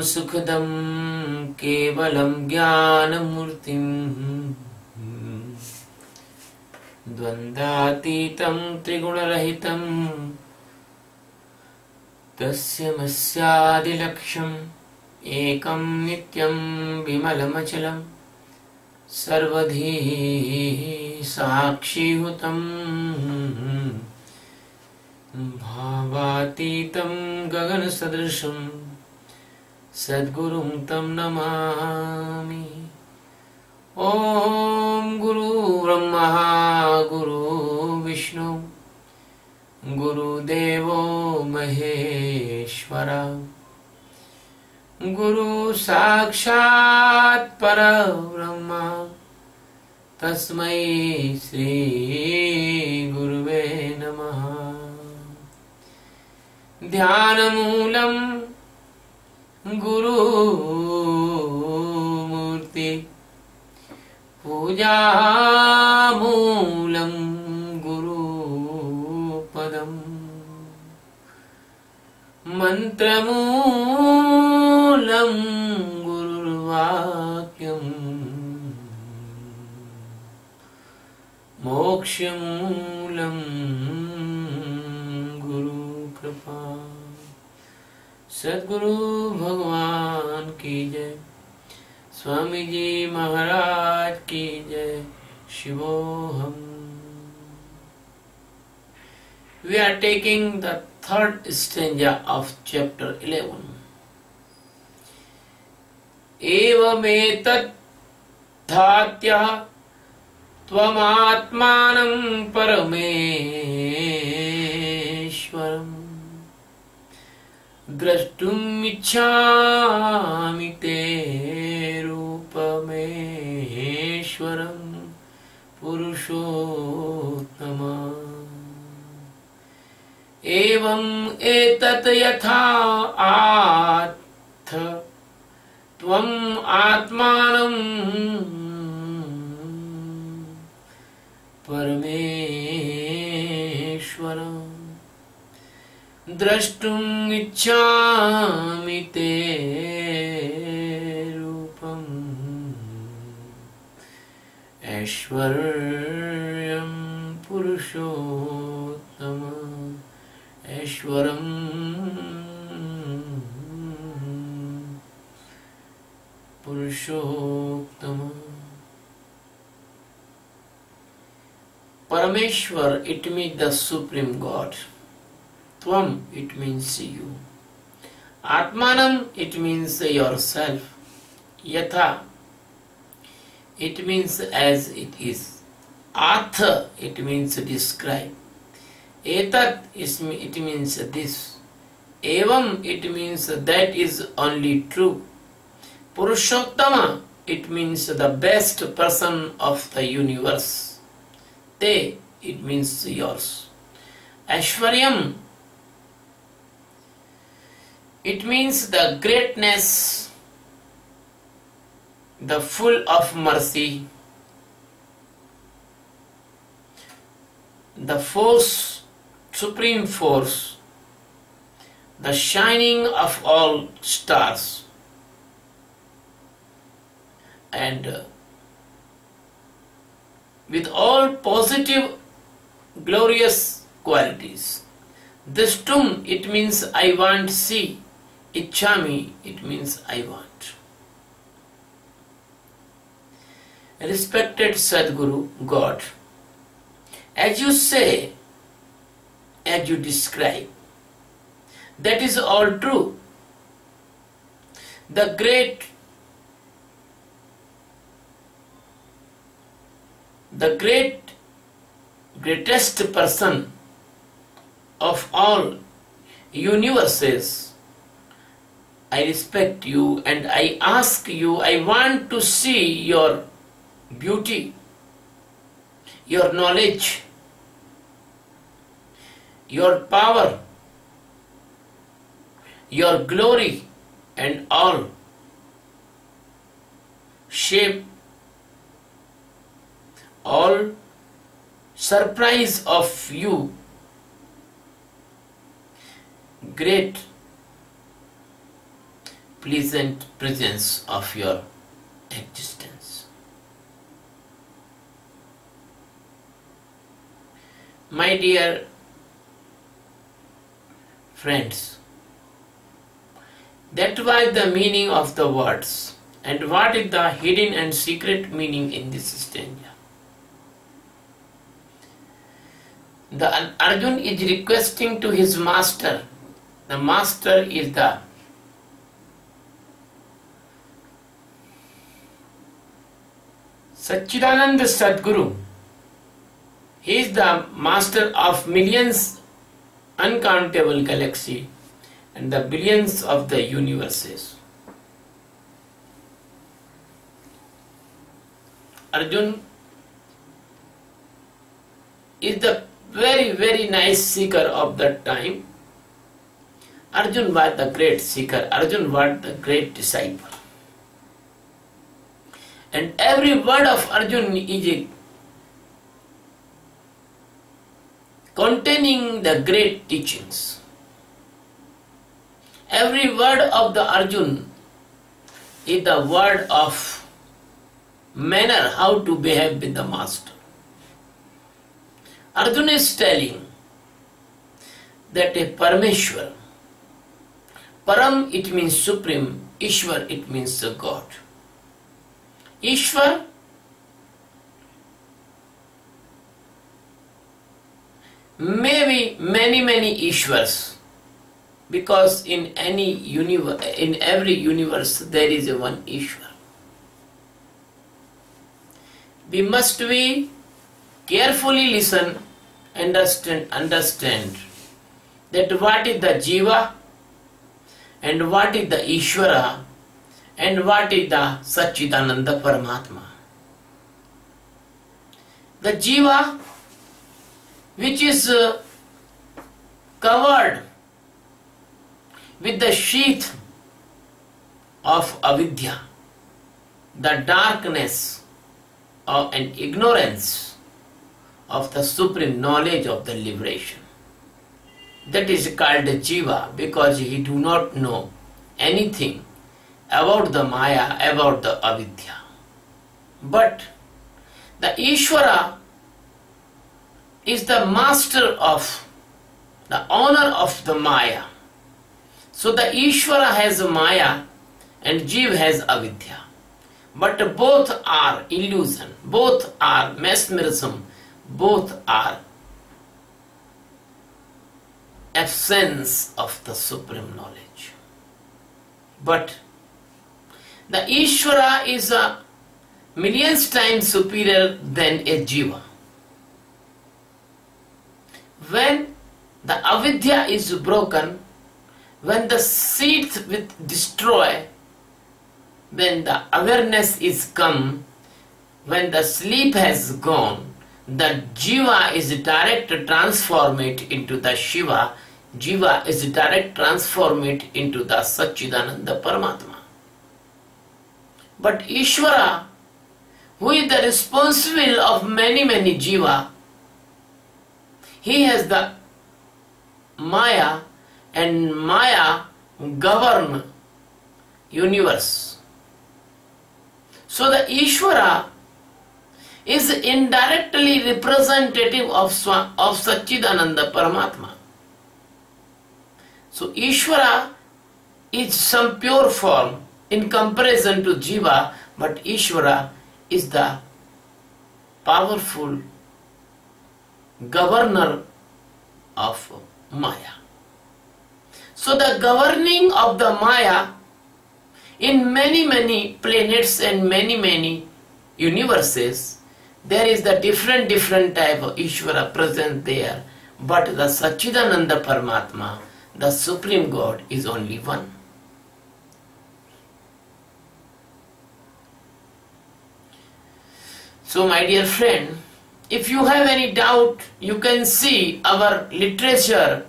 सुखदं केवलं ज्ञानमूर्तिं द्वन्द्वातीतं त्रिगुणरहितं तस्यमस्यादिलक्ष्यम् एकं नित्यं विमलमचलं सर्वधी साक्षीभूतं भावातीतं गगनसदृशं सद्गुरुं तं नमामि। ॐ गुरु ब्रह्मा गुरु विष्णु गुरुदेवो महेश्वरा गुरु साक्षात् परब्रह्म तस्मै श्री गुरुवे नमः। ध्यानमूलं गुरुमूर्ति पूजामूलं गुरुपदम् मन्त्रमूलं गुरुर्वाक्यम् मोक्षमूलं गुरुकृपा। सद्गुरु भगवान की जय, स्वामी जी महाराज की जय, शिवोहम। We are taking the third stanza of chapter 11. एवमेतत् धात्या त्वमात्मानं परमेश्वरम् द्रष्टुमिच्छामि ते रूपमेश्वरं पुरुषोत्तम। एवं एतत् यथा आत्थ त्वम् आत्मानं परमेश्वरं द्रष्टुम् इच्छामि ते रूपम् ऐश्वर्यं पुरुषोत्तम ऐश्वरं पुरुषोत्तम। Parameshwar, it means the Supreme God. Tvam, it means you. Atmanam, it means yourself. Yatha, it means as it is. Atha, it means describe. Etat, it means this. Evam, it means that is only true. Purushottama, it means the best person of the universe. Te, it means yours. Aishwaryam, it means the greatness, the full of mercy, the force, supreme force, the shining of all stars, and with all positive, glorious qualities. Drashtum, it means I want, see. Ichchami, it means I want. Respected Sadguru, God, as you say, as you describe, that is all true. The greatest person of all universes, I respect you and I ask you, I want to see your beauty, your knowledge, your power, your glory and all shape, all surprise of you, great pleasant presence of your existence. My dear friends, that was the meaning of the words. And what is the hidden and secret meaning in this stanza? The Arjun is requesting to his master. The master is the Satchidananda Sadguru. He is the master of millions, uncountable galaxy and the billions of the universes. Arjun is the very nice seeker of that time. Arjun was the great seeker. Arjun was the great disciple. And every word of Arjun is containing the great teachings. Every word of the Arjun is the word of manner how to behave with the master. Arjuna is telling that a Parameshwar, Param it means supreme, Ishwar it means the God. Ishwar may be many Ishwars, because in every universe there is a one Ishwar. We must be carefully listen, understand that what is the Jiva and what is the Ishvara and what is the Satchidananda Paramatma. The Jiva, which is covered with the sheath of avidya, the darkness and ignorance of the supreme knowledge of the liberation. That is called Jiva, because he do not know anything about the Maya, about the avidya. But the Ishvara is the master of the owner of the Maya. So the Ishvara has Maya and Jiva has avidya. But both are illusion, both are mesmerism, both are absence of the supreme knowledge. But the Ishvara is a millions times superior than a Jiva. When the avidya is broken, when the sheath with destroy, when the awareness is come, when the sleep has gone, the Jiva is direct transformed into the Shiva. Jiva is direct transformed into the Satchidananda Paramatma. But Ishvara, who is the responsible of many Jiva, he has the Maya, and Maya govern universe. So the Ishvara is indirectly representative of Satchidananda Paramatma. So Ishvara is some pure form in comparison to Jiva, but Ishvara is the powerful governor of Maya. So the governing of the Maya in many planets and many universes, there is the different type of Ishvara present there, but the Satchidananda Paramatma, the Supreme God, is only one. So my dear friend, if you have any doubt, you can see our literature.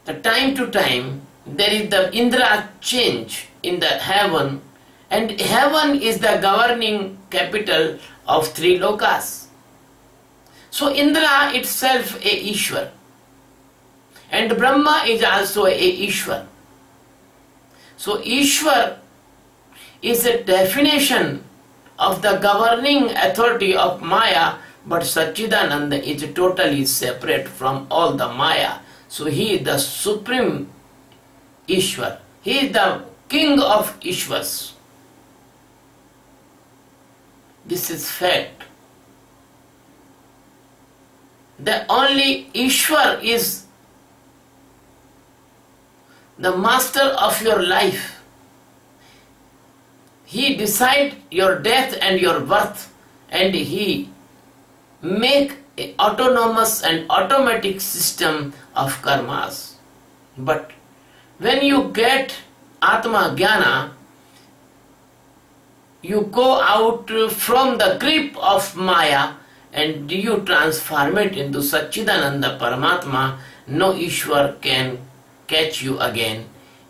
The time to time there is the Indra change in the heaven, and heaven is the governing capital of three lokas. So Indra itself a Ishwar, and Brahma is also a Ishwar. So Ishwar is a definition of the governing authority of Maya, but Satchidananda is totally separate from all the Maya. So he is the supreme Ishwar. He is the king of Ishwars. This is fact. The only Ishwar is the master of your life. He decides your death and your birth, and he make an autonomous and automatic system of karmas. But when you get Atma Jnana, you go out from the grip of Maya and you transform it into Satchidananda Paramatma. No Ishwar can catch you again.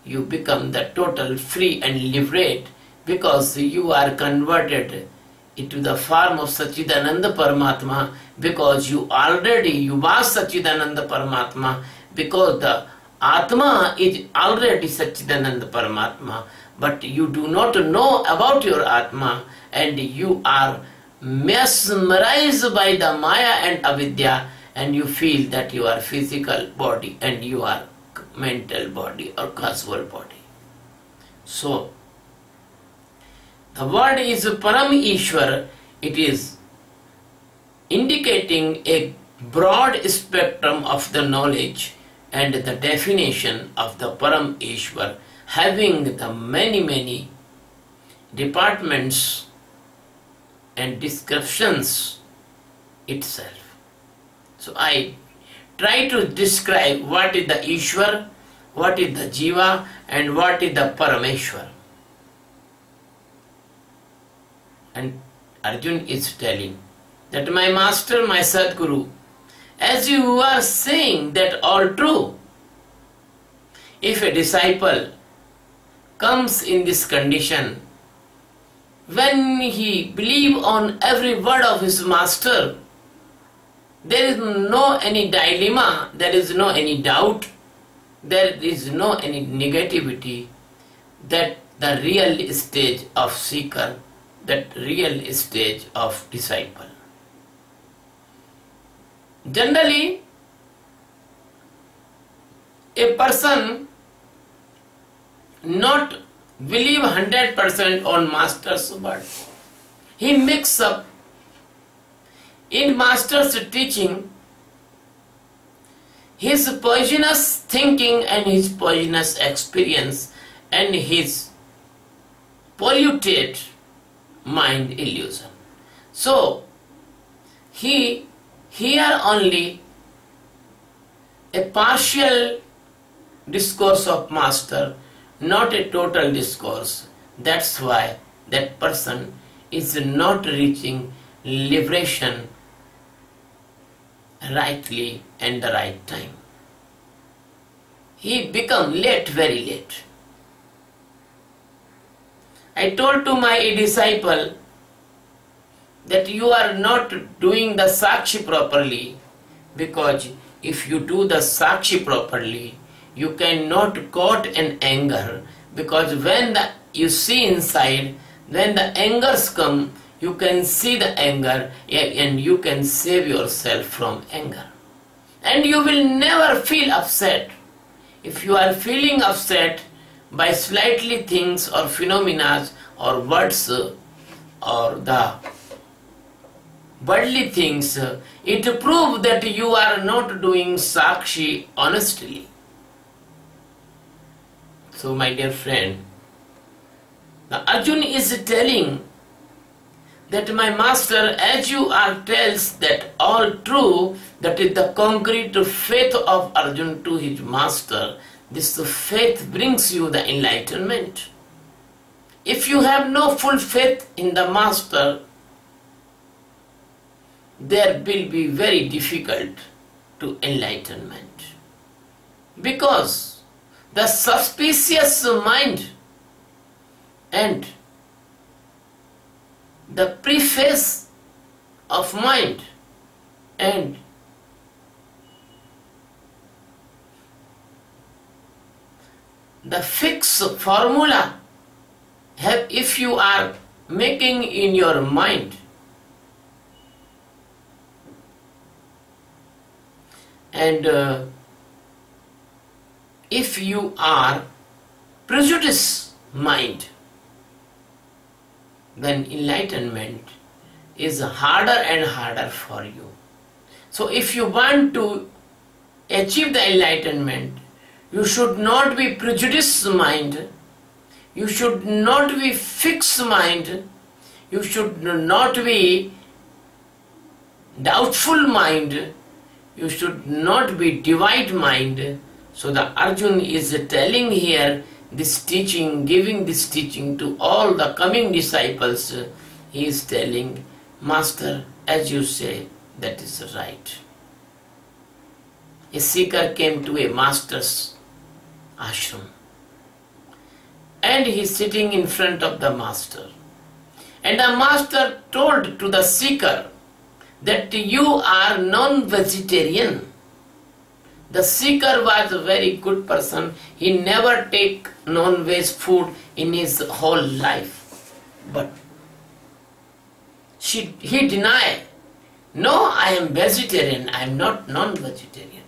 You become the total free and liberate, because you are converted into the form of Satchidananda Paramatma, because you was Satchidananda Paramatma, because the Atma is already Satchidananda Paramatma, but you do not know about your Atma, and you are mesmerized by the Maya and Avidya, and you feel that you are physical body and you are mental body or causal body. So, the word is Param Ishwar. It is indicating a broad spectrum of the knowledge and the definition of the Param Ishwar, having the many departments and descriptions itself. So I try to describe what is the Ishwar, what is the Jiva, and what is the Parameshwar. And Arjun is telling that my master, my Sadguru, as you are saying that all true, if a disciple comes in this condition, when he believe on every word of his master, there is no any dilemma, there is no any doubt, there is no any negativity, that the real stage of seeker, that real stage of disciple. Generally, a person not believe 100% on master's word. He mix up in master's teaching his poisonous thinking and his poisonous experience and his polluted mind illusion. So, he hear only a partial discourse of master, not a total discourse. That's why that person is not reaching liberation rightly and the right time. He become late, very late. I told to my disciple that you are not doing the Sakshi properly, because if you do the Sakshi properly, you cannot caught in anger, because when you see inside, when the angers come, you can see the anger and you can save yourself from anger. And you will never feel upset. If you are feeling upset by slightly things or phenomena or words or the worldly things, it proves that you are not doing Sakshi honestly. So my dear friend, the Arjun is telling that my master, as you are tells that all true, that is the concrete faith of Arjun to his master. This faith brings you the enlightenment. If you have no full faith in the master, there will be very difficult to enlightenment. Because the suspicious mind and the preface of mind and the fixed formula, if you are making in your mind, and if you are prejudice mind, then enlightenment is harder and harder for you. So if you want to achieve the enlightenment, you should not be prejudiced mind, you should not be fixed mind, you should not be doubtful mind, you should not be divide mind. So the Arjun is telling here this teaching, giving this teaching to all the coming disciples. He is telling, Master, as you say, that is right. A seeker came to a master's ashram, and he is sitting in front of the master, and the master told to the seeker that you are non-vegetarian. The seeker was a very good person. He never take non-veg food in his whole life. But he denied, no, I am vegetarian, I am not non-vegetarian.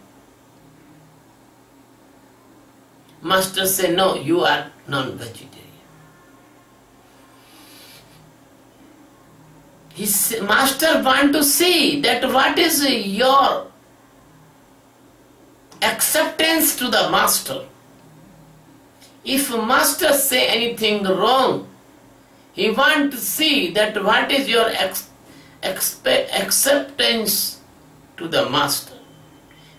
Master said, no, you are non-vegetarian. His master want to see that what is your acceptance to the master. If master say anything wrong, he want to see that what is your acceptance to the master.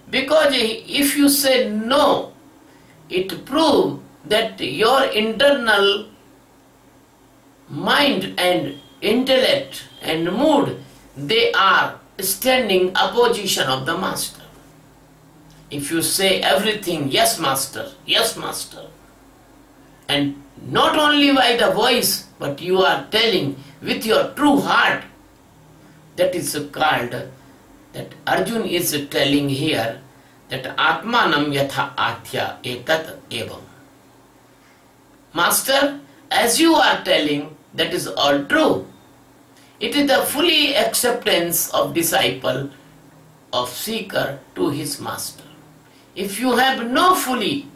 Because if you say no, it proves that your internal mind and intellect and mood, they are standing opposition of the master. If you say everything, yes master, and not only by the voice, but you are telling with your true heart, that is called, that Arjun is telling here, that Atmanam yatha athya etat evam. Master, as you are telling, that is all true. It is the fully acceptance of disciple, of seeker to his master. If you have no fully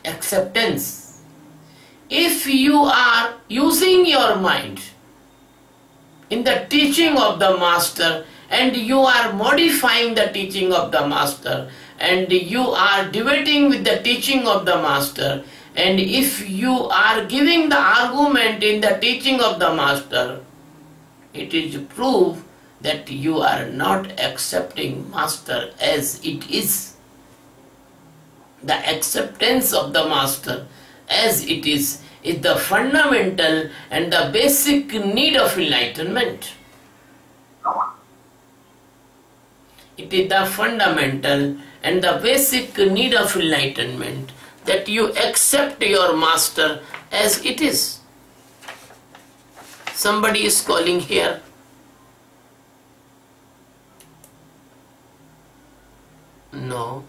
acceptance, if you are using your mind in the teaching of the master, and you are modifying the teaching of the master, and you are debating with the teaching of the master, and if you are giving the argument in the teaching of the master, it is proof that you are not accepting master as it is. The acceptance of the master as it is the fundamental and the basic need of enlightenment. It is the fundamental and the basic need of enlightenment, that you accept your master as it is. Somebody is calling here. No.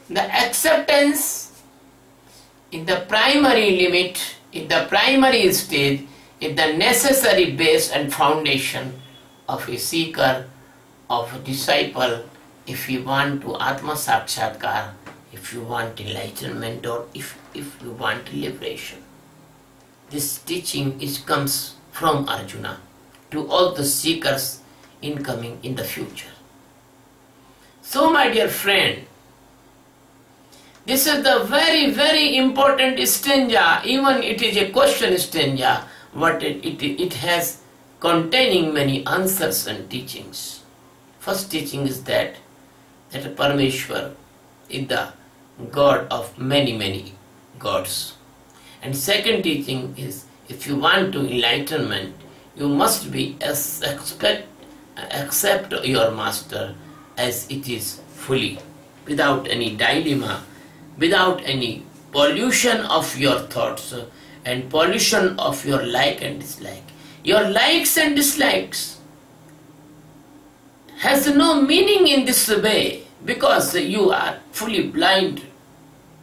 The acceptance in the primary limit, in the primary stage, is the necessary base and foundation of a seeker, of a disciple, if you want to Atma Sakshatkar, if you want enlightenment, or if you want liberation. This teaching comes from Arjuna to all the seekers incoming in the future. So my dear friend, this is the very, very important stanza. Even it is a question stanza, but it has containing many answers and teachings. First teaching is that Parameshwar is the God of many, many gods. And second teaching is, if you want to enlightenment, you must be accept your master as it is fully, without any dilemma, without any pollution of your thoughts and pollution of your like and dislike. Your likes and dislikes, has no meaning in this way, because you are fully blind.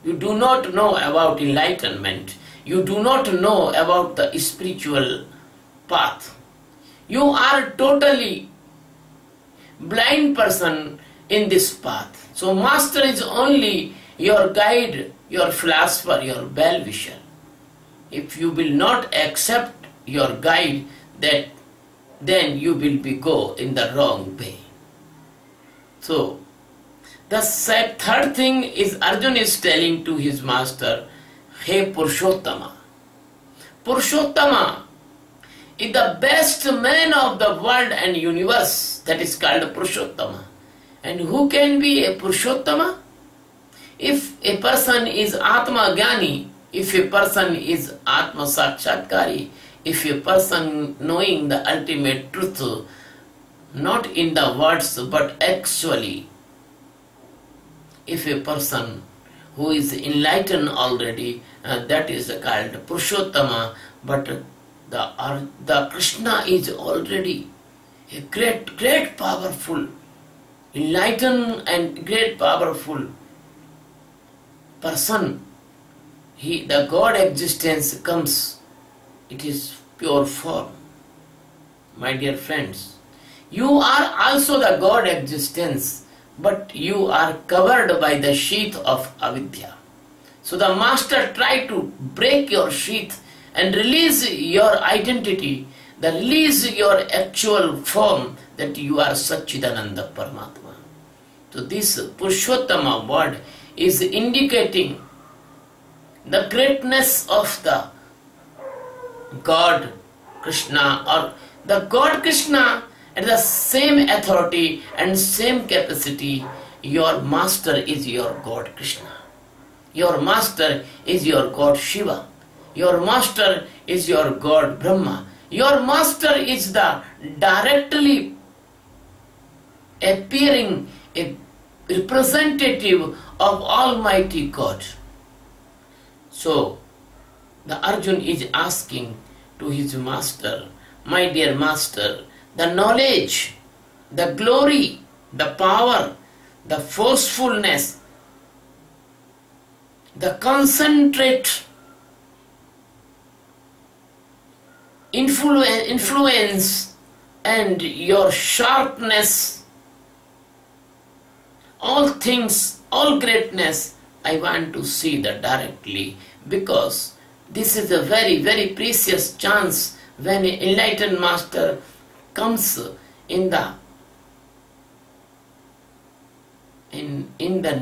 You do not know about enlightenment. You do not know about the spiritual path. You are totally blind person in this path. So master is only your guide, your philosopher, your well-wisher. If you will not accept your guide, then you will go in the wrong way. So the third thing is Arjuna is telling to his master, Hey Purushottama. Purushottama is the best man of the world and universe. That is called Purushottama. And who can be a Purushottama? If a person is Atma Jnani, if a person is Atma Sakshatkari, if a person knowing the ultimate truth, not in the words but actually, if a person who is enlightened already, that is called Purushottama. But the Krishna is already a great powerful, enlightened and great powerful person. The God existence comes, it is pure form. My dear friends, you are also the God existence, but you are covered by the sheath of avidya. So the master tried to break your sheath and release your identity, release your actual form, that you are Satchidananda Paramatma. So this Purushottama word is indicating the greatness of the God Krishna, or the God Krishna at the same authority and same capacity. Your master is your God Krishna. Your master is your God Shiva. Your master is your God Brahma. Your master is the directly appearing a representative of Almighty God. So the Arjuna is asking to his master, my dear master, the knowledge, the glory, the power, the forcefulness, the concentrate influence and your sharpness, all things, all greatness, I want to see that directly, because this is a very precious chance when an enlightened master comes in the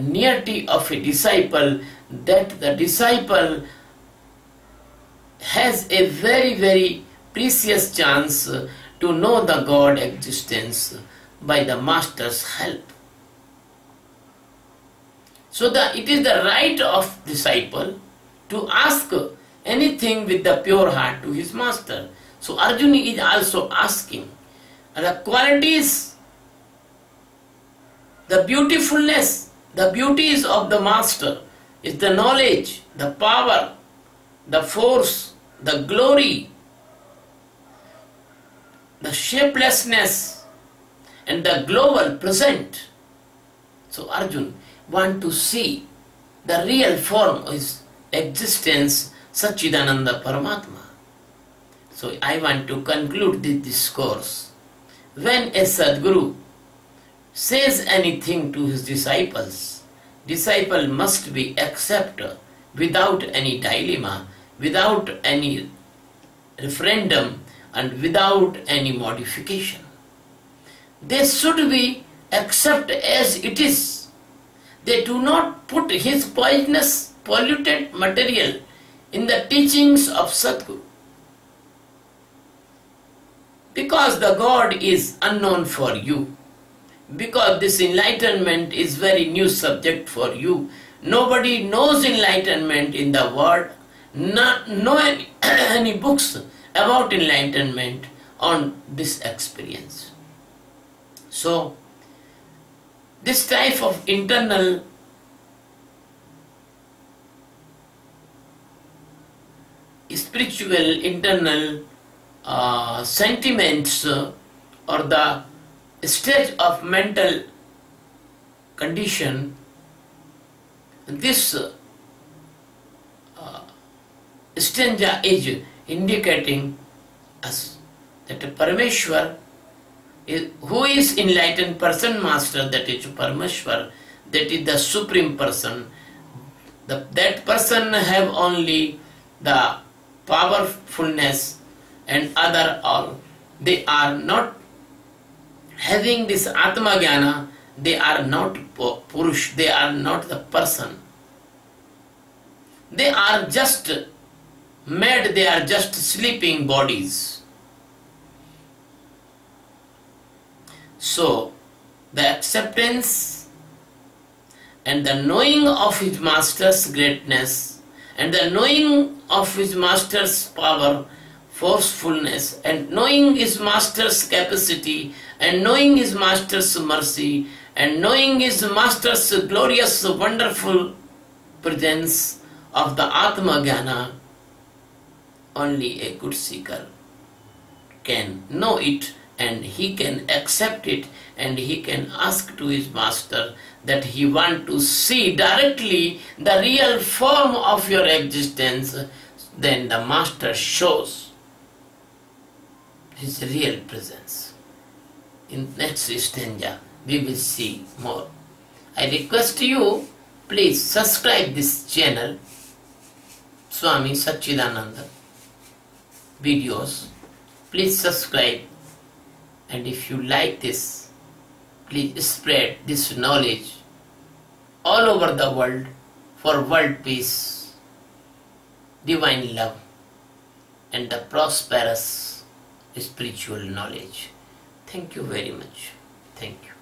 nearity of a disciple, that the disciple has a very precious chance to know the God existence by the master's help. So it is the right of disciple to ask anything with the pure heart to his master. So Arjuna is also asking the qualities, the beautifulness, the beauties of the master is the knowledge, the power, the force, the glory, the shapelessness, and the global present. So Arjuna want to see the real form of his existence, Satchidananda Paramatma. So I want to conclude this discourse. When a Sadguru says anything to his disciples, disciple must be accepted without any dilemma, without any referendum, and without any modification. They should be accepted as it is. They do not put his poisonous, polluted material in the teachings of Sadguru. Because the God is unknown for you, because this enlightenment is very new subject for you, nobody knows enlightenment in the world, no any books about enlightenment on this experience. So this type of internal spiritual internal sentiments or the stage of mental condition, this stanza is indicating us that Parameshwar is, who is enlightened person master, that is Parameshwar, that is the supreme person. That person have only the powerfulness and other all. They are not having this Atma Jnana, they are not Purush, they are not the person. They are just made, they are just sleeping bodies. So, the acceptance and the knowing of his master's greatness and the knowing of his master's power, forcefulness, and knowing his master's capacity, and knowing his master's mercy, and knowing his master's glorious, wonderful presence of the Atma Jnana, only a good seeker can know it, and he can accept it, and he can ask to his master that he want to see directly the real form of your existence. Then the master shows his real presence. In next stanza we will see more. I request you, please subscribe this channel, Swami Satchidananda videos. Please subscribe, and if you like this, please spread this knowledge all over the world for world peace, divine love, and the prosperous spiritual knowledge. Thank you very much. Thank you.